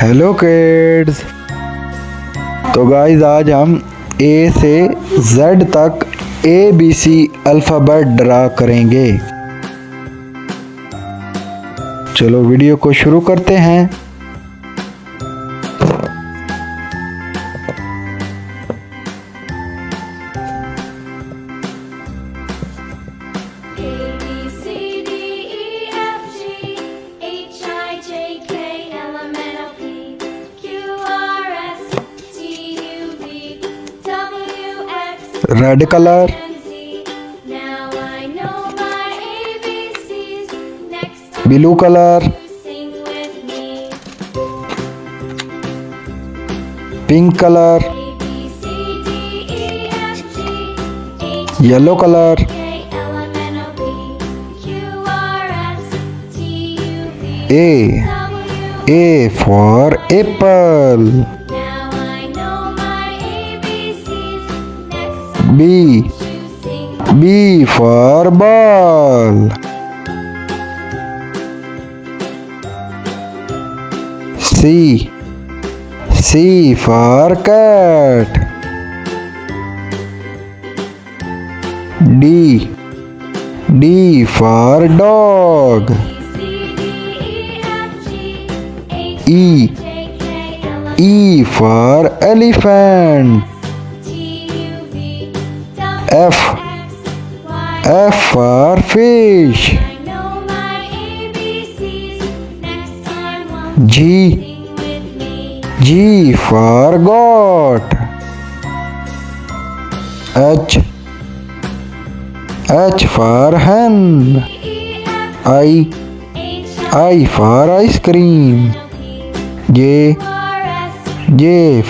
Hello kids. तो guys आज हम ए से जेड तक ABC अल्फ़ाबेट ड्रा करेंगे। चलो वीडियो को शुरू करते हैं। Red colour, blue colour, pink colour, yellow colour, A for apple, B for ball, C for cat, D for dog, E for elephant, F for fish, G for goat, H for hen, I for ice cream, J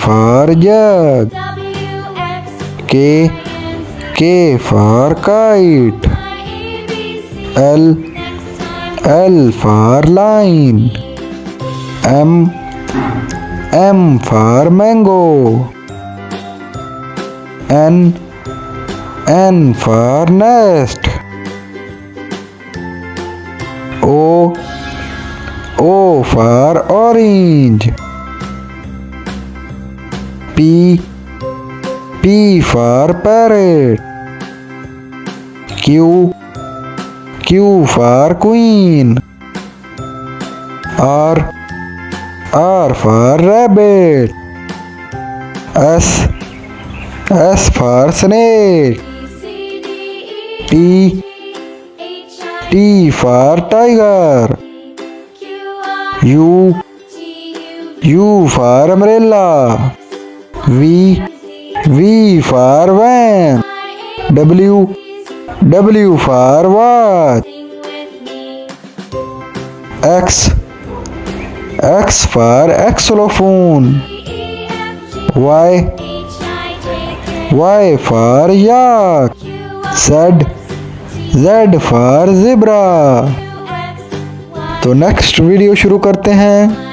for jug, K for kite, L for line, M for mango, N for nest, O for orange, P for parrot, Q for queen, R for rabbit, S for snake, T for tiger, U for umbrella, V for van, W for watch, X for xylophone, Y for yak, Z for zebra। तो next video शुरू करते हैं।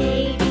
A,